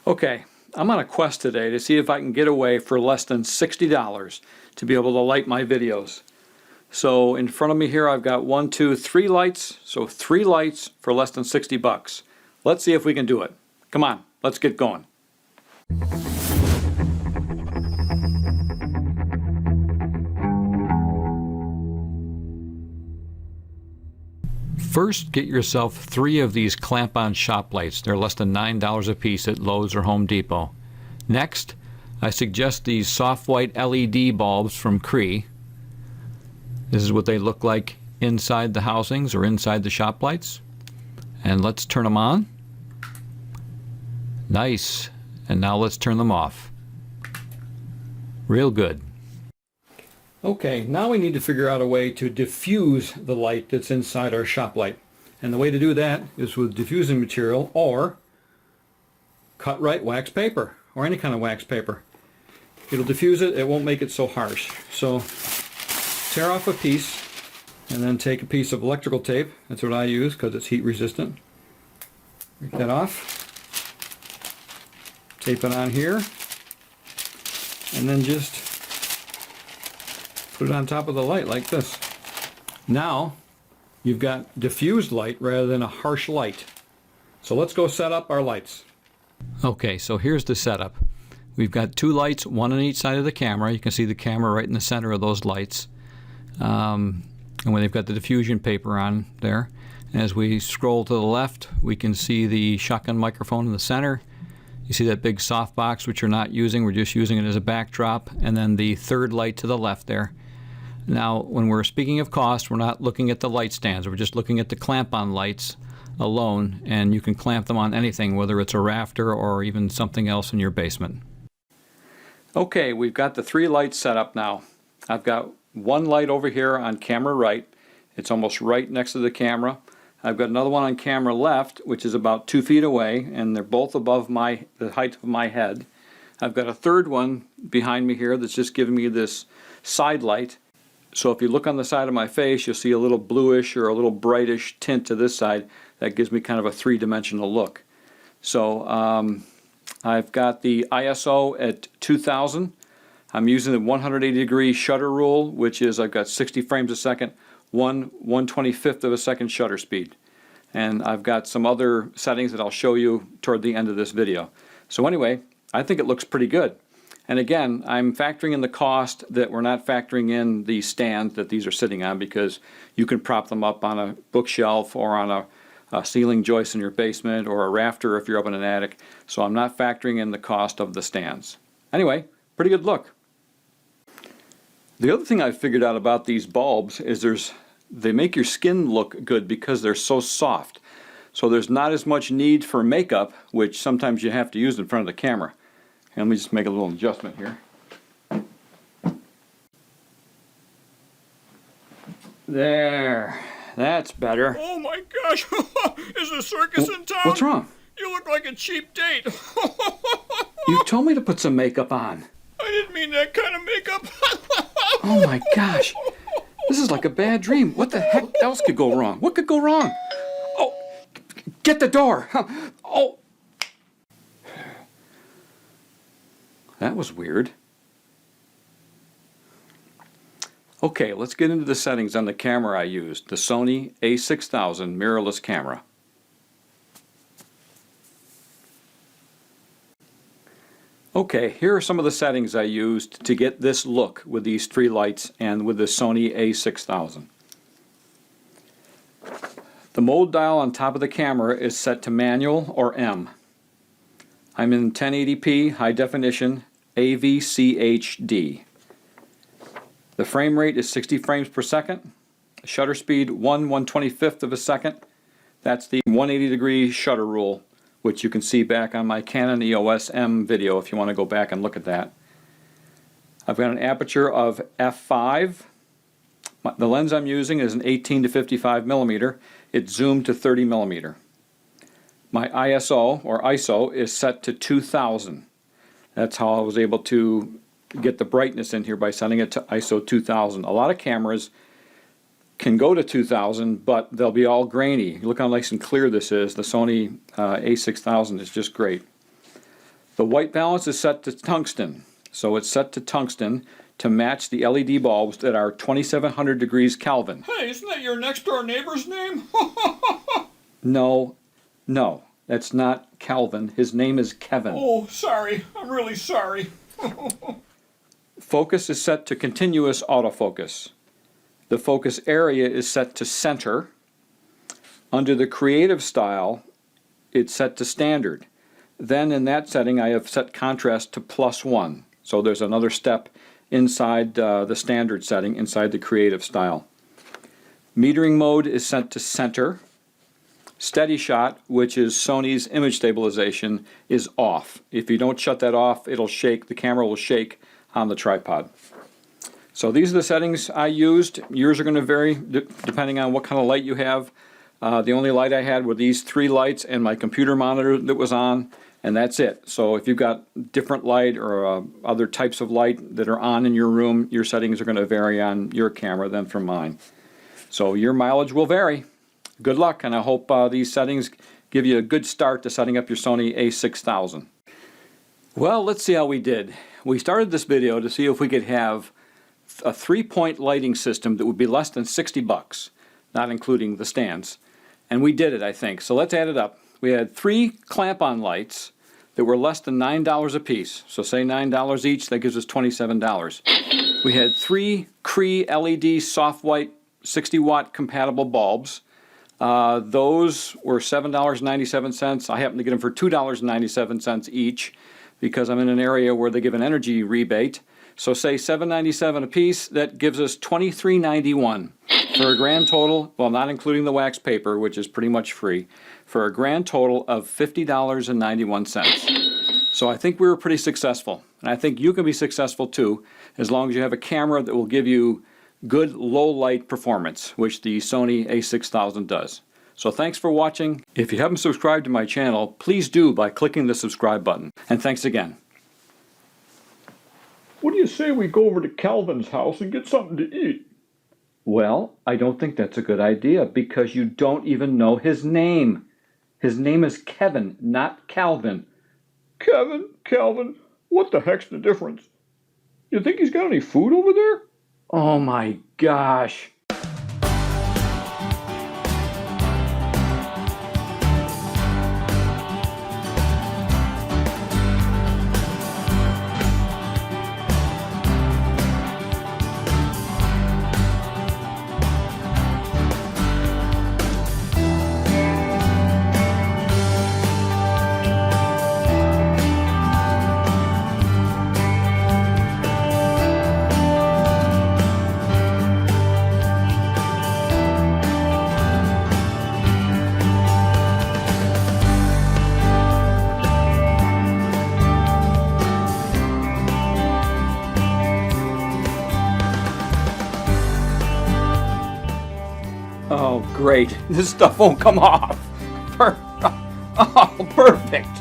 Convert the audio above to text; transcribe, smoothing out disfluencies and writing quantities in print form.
Okay, I'm on a quest today to see if I can get away for less than $60 to be able to light my videos. So in front of me here I've got 1, 2, 3 lights, so 3 lights for less than 60 bucks. Let's see if we can do it. Come on, let's get going. First, get yourself 3 of these clamp-on shop lights. They're less than $9 a piece at Lowe's or Home Depot. Next, I suggest these soft white LED bulbs from Cree. This is what they look like inside the housings or inside the shop lights. And let's turn them on. Nice. And now let's turn them off. Real good. Okay, now we need to figure out a way to diffuse the light that's inside our shop light. And the way to do that is with diffusing material or cut-right wax paper, or any kind of wax paper. It'll diffuse it, it won't make it so harsh. So tear off a piece and then take a piece of electrical tape. That's what I use because it's heat resistant. Break that off. Tape it on here. And then just put it on top of the light like this. Now you've got diffused light rather than a harsh light. So let's go set up our lights. Okay, so here's the setup. We've got 2 lights, one on each side of the camera. You can see the camera right in the center of those lights. And when they've got the diffusion paper on there. As we scroll to the left, we can see the shotgun microphone in the center. You see that big soft box, which we're not using. We're just using it as a backdrop. And then the 3rd light to the left there. Now, when we're speaking of cost, we're not looking at the light stands. We're just looking at the clamp-on lights alone, and you can clamp them on anything, whether it's a rafter or even something else in your basement. Okay, we've got the 3 lights set up now. I've got 1 light over here on camera right. It's almost right next to the camera. I've got another one on camera left, which is about 2 feet away, and they're both above the height of my head. I've got a 3rd one behind me here that's just giving me this side light. So if you look on the side of my face, you'll see a little bluish or a little brightish tint to this side. That gives me kind of a 3-dimensional look. So I've got the ISO at 2000. I'm using the 180-degree shutter rule, which is I've got 60 frames a second, 1/125th of a second shutter speed. And I've got some other settings that I'll show you toward the end of this video. So anyway, I think it looks pretty good. And again, I'm factoring in the cost that we're not factoring in the stand that these are sitting on, because you can prop them up on a bookshelf or on a ceiling joist in your basement or a rafter if you're up in an attic. So I'm not factoring in the cost of the stands. Anyway, pretty good look. The other thing I figured out about these bulbs is they make your skin look good because they're so soft. So there's not as much need for makeup, which sometimes you have to use in front of the camera. And let me just make a little adjustment here. There. That's better. Oh my gosh! Is the circus in town? What's wrong? You look like a cheap date. You told me to put some makeup on. I didn't mean that kind of makeup. Oh my gosh. This is like a bad dream. What the heck else could go wrong? What could go wrong? Oh, get the door. Oh. That was weird. Okay, let's get into the settings on the camera I used, the Sony A6000 mirrorless camera. Okay, here are some of the settings I used to get this look with these 3 lights and with the Sony A6000. The mode dial on top of the camera is set to manual or M. I'm in 1080p high definition AVCHD. The frame rate is 60 frames per second. Shutter speed 1/125th of a second. That's the 180-degree shutter rule, which you can see back on my Canon EOS M video if you want to go back and look at that. I've got an aperture of f5. The lens I'm using is an 18 to 55 millimeter. It's zoomed to 30 millimeter. My ISO or ISO is set to 2000. That's how I was able to get the brightness in here, by setting it to ISO 2000. A lot of cameras can go to 2000, but they'll be all grainy. Look how nice and clear this is. The Sony A6000 is just great. The white balance is set to tungsten. So it's set to tungsten to match the LED bulbs that are 2700 degrees Kelvin. Hey, isn't that your next door neighbor's name? No, that's not Kelvin. His name is Kevin. Oh, sorry. I'm really sorry. Focus is set to continuous autofocus. The focus area is set to center. Under the creative style, it's set to standard. Then in that setting, I have set contrast to +1. So there's another step inside the standard setting, inside the creative style. Metering mode is set to center. Steady shot, which is Sony's image stabilization, is off. If you don't shut that off, it'll shake, the camera will shake on the tripod. So these are the settings I used. Yours are going to vary depending on what kind of light you have. The only light I had were these 3 lights and my computer monitor that was on, and that's it. So if you've got different light or other types of light that are on in your room, your settings are going to vary on your camera than from mine. So your mileage will vary. Good luck, and I hope these settings give you a good start to setting up your Sony A6000. Well, let's see how we did. We started this video to see if we could have a 3-point lighting system that would be less than 60 bucks, not including the stands. And we did it, I think. So let's add it up. We had 3 clamp-on lights that were less than $9 a piece. So say $9 each, that gives us $27. We had 3 Cree LED soft white 60-watt compatible bulbs. Those were $7.97. I happened to get them for $2.97 each because I'm in an area where they give an energy rebate. So say $7.97 a piece, that gives us $23.91 for a grand total, well, not including the wax paper, which is pretty much free, for a grand total of $50.91. So I think we were pretty successful, and I think you can be successful too, as long as you have a camera that will give you good low light performance, which the Sony A6000 does. So thanks for watching. If you haven't subscribed to my channel, please do by clicking the subscribe button. And thanks again. What do you say we go over to Kelvin's house and get something to eat? Well, I don't think that's a good idea because you don't even know his name. His name is Kevin, not Kelvin. Kevin? Kelvin? What the heck's the difference? You think he's got any food over there? Oh my gosh. Oh, great. This stuff won't come off. Oh, perfect.